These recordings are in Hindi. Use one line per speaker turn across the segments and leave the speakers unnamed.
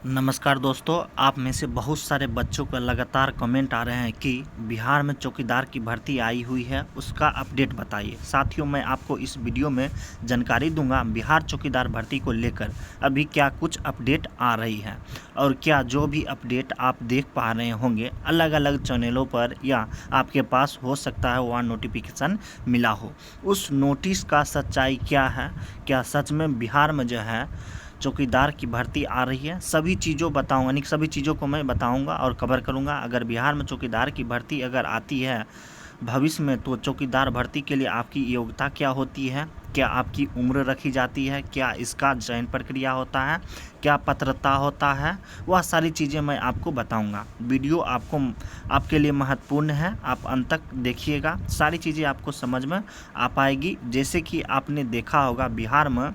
नमस्कार दोस्तों, आप में से बहुत सारे बच्चों का लगातार कमेंट आ रहे हैं कि बिहार में चौकीदार की भर्ती आई हुई है, उसका अपडेट बताइए। साथियों, मैं आपको इस वीडियो में जानकारी दूंगा बिहार चौकीदार भर्ती को लेकर अभी क्या कुछ अपडेट आ रही है और क्या जो भी अपडेट आप देख पा रहे होंगे अलग अलग चैनलों पर या आपके पास हो सकता है वहाँ नोटिफिकेशन मिला हो, उस नोटिस का सच्चाई क्या है। क्या सच में बिहार में जो है चौकीदार की भर्ती आ रही है, सभी चीज़ों बताऊंगा, यानी सभी चीज़ों को मैं बताऊंगा और कवर करूंगा। अगर बिहार में चौकीदार की भर्ती अगर आती है भविष्य में, तो चौकीदार भर्ती के लिए आपकी योग्यता क्या होती है, क्या आपकी उम्र रखी जाती है, क्या इसका चयन प्रक्रिया होता है, क्या पात्रता होता है, वह सारी चीज़ें मैं आपको बताऊंगा। वीडियो आपके लिए महत्वपूर्ण है, आप अंत तक देखिएगा, सारी चीज़ें आपको समझ में आ पाएगी। जैसे कि आपने देखा होगा बिहार में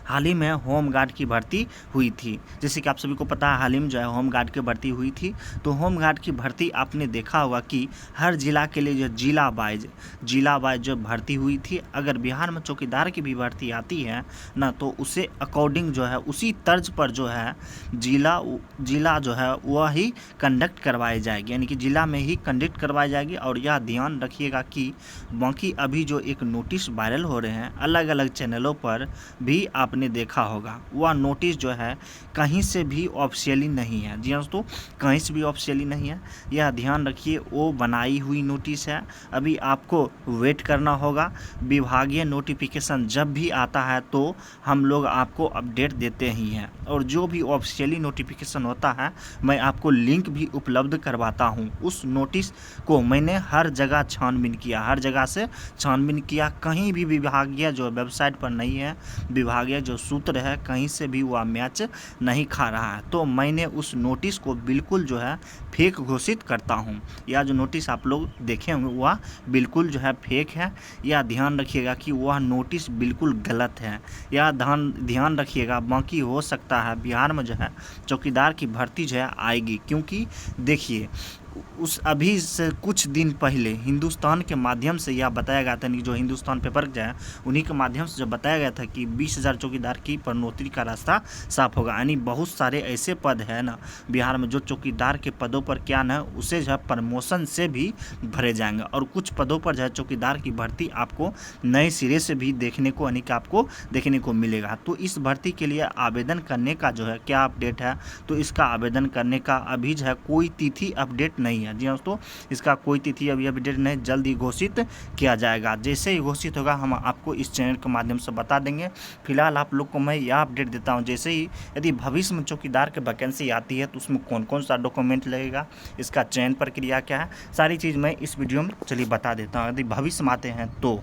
हाल ही में होम गार्ड की भर्ती हुई थी। जैसे कि आप सभी को पता है हाल ही में जो है होम गार्ड की भर्ती हुई थी। तो होम गार्ड की भर्ती आपने देखा होगा कि हर जिला के लिए जो जिला वाइज जो भर्ती हुई थी। अगर बिहार में चौकीदार की भी भर्ती आती है ना, तो उसे अकॉर्डिंग जो है उसी तर्ज पर जो है जिला जो है वह ही कंडक्ट करवाई जाएगी, यानी कि जिला में ही कंडक्ट करवाई जाएगी। और यह ध्यान रखिएगा कि बाकी अभी जो एक नोटिस वायरल हो रहे हैं अलग अलग चैनलों पर भी आपने देखा होगा, वह नोटिस जो है कहीं से भी ऑफिशियली नहीं है। जी दोस्तों, कहीं से भी ऑफिशियली नहीं है, यह ध्यान रखिए। वो बनाई हुई नोटिस है, अभी आपको वेट करना होगा। विभागीय नोटिफिकेशन जब भी आता है तो हम लोग आपको अपडेट देते ही हैं, और जो भी ऑफिशियली नोटिफिकेशन होता है मैं आपको लिंक भी उपलब्ध करवाता हूँ। उस नोटिस को मैंने हर जगह छानबीन किया, हर जगह से छानबीन किया, कहीं भी विभागीय जो वेबसाइट पर नहीं है, विभागीय जो सूत्र है कहीं से भी वह मैच नहीं खा रहा है। तो मैंने उस नोटिस को बिल्कुल जो है फेक घोषित करता हूं। यह जो नोटिस आप लोग देखे होंगे वह बिल्कुल जो है फेक है। यह ध्यान रखिएगा कि वह नोटिस बिल्कुल गलत है, यह ध्यान रखिएगा। बाकी हो सकता है बिहार में जो है चौकीदार की भर्ती जो है आएगी, क्योंकि देखिए उस अभी से कुछ दिन पहले हिंदुस्तान के माध्यम से यह बताया गया था, जो हिंदुस्तान पेपर जो है उन्हीं के माध्यम से जो बताया गया था कि 20,000 चौकीदार की प्रोन्नति का रास्ता साफ होगा। यानी बहुत सारे ऐसे पद है ना बिहार में जो चौकीदार के पदों पर क्या ना उसे जो है प्रमोशन से भी भरे जाएंगे, और कुछ पदों पर जो है चौकीदार की भर्ती आपको नए सिरे से भी देखने को, यानी कि आपको देखने को मिलेगा। तो इस भर्ती के लिए आवेदन करने का जो है क्या अपडेट है, तो इसका आवेदन करने का अभी जो है कोई तिथि अपडेट नहीं है। जी दोस्तों, इसका कोई तिथि अभी अपडेट नहीं, जल्द ही घोषित किया जाएगा। जैसे ही घोषित होगा हम आपको इस चैनल के माध्यम से बता देंगे। फिलहाल आप लोग को मैं यह अपडेट देता हूं, जैसे ही यदि भविष्य में चौकीदार की वैकेंसी आती है तो उसमें कौन कौन सा डॉक्यूमेंट लगेगा, इसका चयन प्रक्रिया क्या है, सारी चीज़ मैं इस वीडियो में चलिए बता देता हूँ। यदि भविष्य में आते हैं तो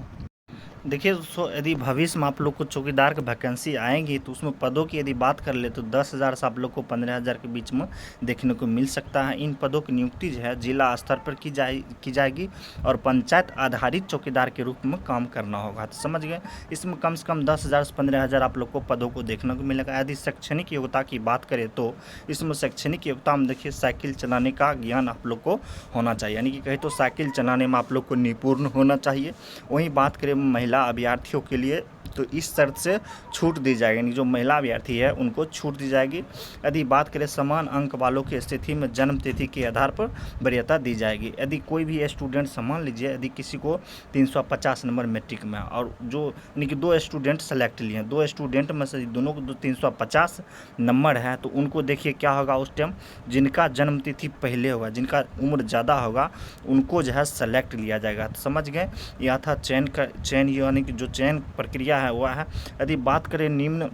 देखिए दोस्तों, यदि भविष्य में आप लोग को चौकीदार की वैकेंसी आएंगी तो उसमें पदों की यदि बात कर ले तो 10,000 से आप लोग को 15,000 के बीच में देखने को मिल सकता है। इन पदों की नियुक्ति जो है जिला स्तर पर की जाएगी और पंचायत आधारित चौकीदार के रूप में काम करना होगा। तो समझ गए, इसमें कम से कम 10,000 से 15,000 आप लोग को पदों को देखने को मिलेगा। यदि शैक्षणिक योग्यता की बात करें तो इसमें शैक्षणिक योग्यता में देखिए साइकिल चलाने का ज्ञान आप लोग को होना चाहिए, यानी कि कहें तो साइकिल चलाने में आप लोग को निपुण होना चाहिए। वहीं बात करें महिला अभ्यर्थियों के लिए तो इस शर्त से छूट दी जाएगी, यानी जो महिला अभ्यर्थी है उनको छूट दी जाएगी। यदि बात करें समान अंक वालों की स्थिति में जन्म तिथि के आधार पर वरीयता दी जाएगी। यदि कोई भी स्टूडेंट मान लीजिए यदि किसी को 350 नंबर मैट्रिक में, और जो यानी कि 2 स्टूडेंट सेलेक्ट लिए, 2 स्टूडेंट में से दोनों को 350 नंबर है, तो उनको देखिए क्या होगा उस टाइम, जिनका जन्म तिथि पहले होगा, जिनका उम्र ज़्यादा होगा, उनको जो है सेलेक्ट लिया जाएगा। तो समझ गए, यह था चयन यानी कि जो चयन प्रक्रिया है वह है। यदि बात करें निम्न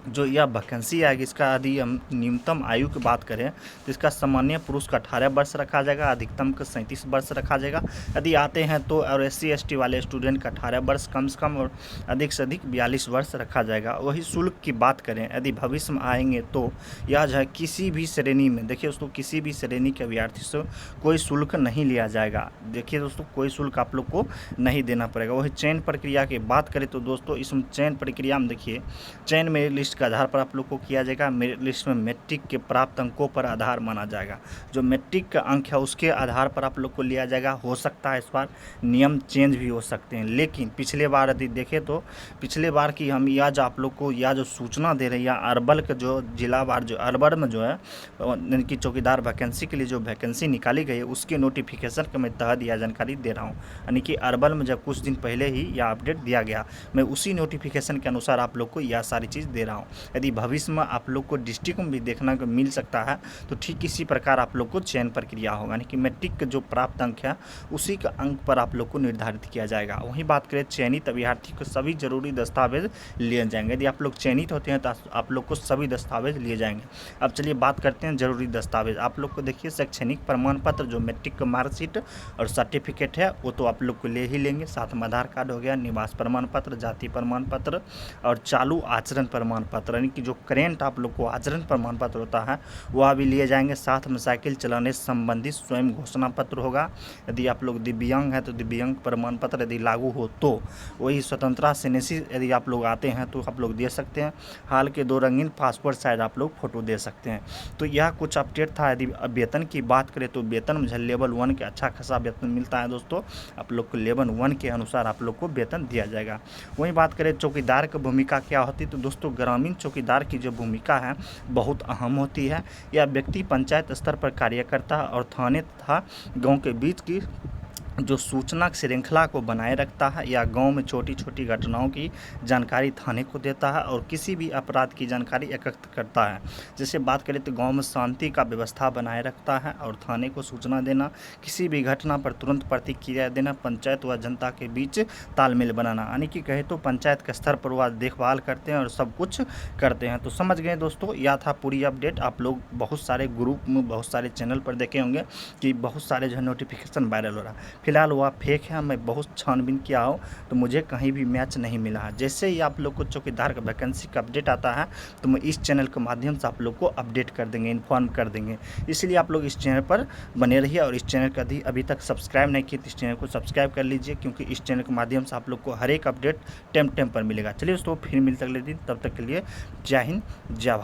जो यह वैकेंसी आएगी, इसका यदि हम न्यूनतम आयु की बात करें तो इसका सामान्य पुरुष का 18 वर्ष रखा जाएगा, अधिकतम का 37 वर्ष रखा जाएगा। यदि आते हैं तो और SC/ST वाले स्टूडेंट का 18 वर्ष कम से कम और अधिक से अधिक 42 वर्ष रखा जाएगा। वही शुल्क की बात करें यदि भविष्य में आएंगे तो यह जो है किसी भी श्रेणी में, देखिए दोस्तों, किसी भी श्रेणी के अभ्यर्थी से कोई शुल्क नहीं लिया जाएगा। देखिए दोस्तों, कोई शुल्क आप लोग को नहीं देना पड़ेगा। वही चयन प्रक्रिया की बात करें तो दोस्तों इसमें चयन प्रक्रिया में देखिए चयन में लिस्ट लिस्ट के आधार पर आप लोग को किया जाएगा। मेरिट लिस्ट में मैट्रिक के प्राप्त अंकों पर आधार माना जाएगा। जो मैट्रिक का अंक है उसके आधार पर आप लोग को लिया जाएगा। हो सकता है इस बार नियम चेंज भी हो सकते हैं, लेकिन पिछले बार यदि देखें तो पिछले बार की हम यह जो आप लोग को यह जो सूचना दे रही है अरवल के जो जिलावार जो अरवल में जो है इनकी चौकीदार वैकेंसी के लिए जो वैकेंसी निकाली गई है उसके नोटिफिकेशन के मैं तहत यह जानकारी दे रहा हूँ। यानी कि अरवल में जब कुछ दिन पहले ही यह अपडेट दिया गया, मैं उसी नोटिफिकेशन के अनुसार आप लोग को यह सारी चीज़ दे रहा हूँ। यदि भविष्य में आप लोग को डिस्ट्रिक्ट में भी देखना को मिल सकता है तो ठीक इसी प्रकार आप लोग को चयन प्रक्रिया होगा। यानी कि मैट्रिक का जो प्राप्त अंक है उसी का अंक पर आप लोग को निर्धारित किया जाएगा। वहीं बात करें चयनित अभ्यर्थी को सभी जरूरी दस्तावेज लिए जाएंगे। यदि आप लोग चयनित होते हैं तो आप लोग को सभी दस्तावेज लिए जाएंगे। अब चलिए बात करते हैं जरूरी दस्तावेज। आप लोग को देखिए शैक्षणिक प्रमाण पत्र जो मैट्रिक का मार्कशीट और सर्टिफिकेट है वो तो आप लोग को ले ही लेंगे। साथ में आधार कार्ड हो गया, निवास प्रमाण पत्र, जाति प्रमाण पत्र और चालू आचरण प्रमाण पत्र, यानी कि जो करेंट आप लोग को आचरण प्रमाण पत्र होता है वह भी लिए जाएंगे। साथ में साइकिल चलाने से संबंधित स्वयं घोषणा पत्र होगा। यदि आप लोग दिव्यांग हैं तो दिव्यांग प्रमाण पत्र यदि लागू हो तो वही स्वतंत्रता सेना से यदि आप लोग आते हैं तो आप लोग दे सकते हैं। हाल के 2 रंगीन पासपोर्ट साइज आप लोग फोटो दे सकते हैं। तो यह कुछ अपडेट था। यदि वेतन की बात करें तो वेतन मुझे लेवल 1 के अच्छा खासा वेतन मिलता है दोस्तों। आप लोग को लेवल 1 के अनुसार आप लोग को वेतन दिया जाएगा। वहीं बात करें चौकीदार की भूमिका क्या होती है तो दोस्तों ग्रामीण चौकीदार की जो भूमिका है बहुत अहम होती है। यह व्यक्ति पंचायत स्तर पर कार्य करता है और थाने तथा गाँव के बीच की जो सूचना श्रृंखला को बनाए रखता है या गांव में छोटी छोटी घटनाओं की जानकारी थाने को देता है और किसी भी अपराध की जानकारी एकत्र करता है। जैसे बात करें तो गांव में शांति का व्यवस्था बनाए रखता है और थाने को सूचना देना, किसी भी घटना पर तुरंत प्रतिक्रिया देना, पंचायत व जनता के बीच तालमेल बनाना। यानी कि कहे तो पंचायत के स्तर पर वह देखभाल करते हैं और सब कुछ करते हैं। तो समझ गए दोस्तों, यह था पूरी अपडेट। आप लोग बहुत सारे ग्रुप में बहुत सारे चैनल पर देखे होंगे कि बहुत सारे जो है नोटिफिकेशन वायरल हो रहा है। फिलहाल वह फेक है। मैं बहुत छानबीन किया हूँ तो मुझे कहीं भी मैच नहीं मिला है। जैसे ही आप लोग को चौकीदार का वैकेंसी का अपडेट आता है तो मैं इस चैनल के माध्यम से आप लोग को अपडेट कर देंगे, इन्फॉर्म कर देंगे। इसलिए आप लोग इस चैनल पर बने रहिए और इस चैनल का अभी तक सब्सक्राइब नहीं किए तो इस चैनल को सब्सक्राइब कर लीजिए, क्योंकि इस चैनल के माध्यम से आप लोग को हर एक अपडेट टाइम पर मिलेगा। चलिए दोस्तों फिर मिलते अगले दिन, तब तक के लिए जय हिंद जय भारत।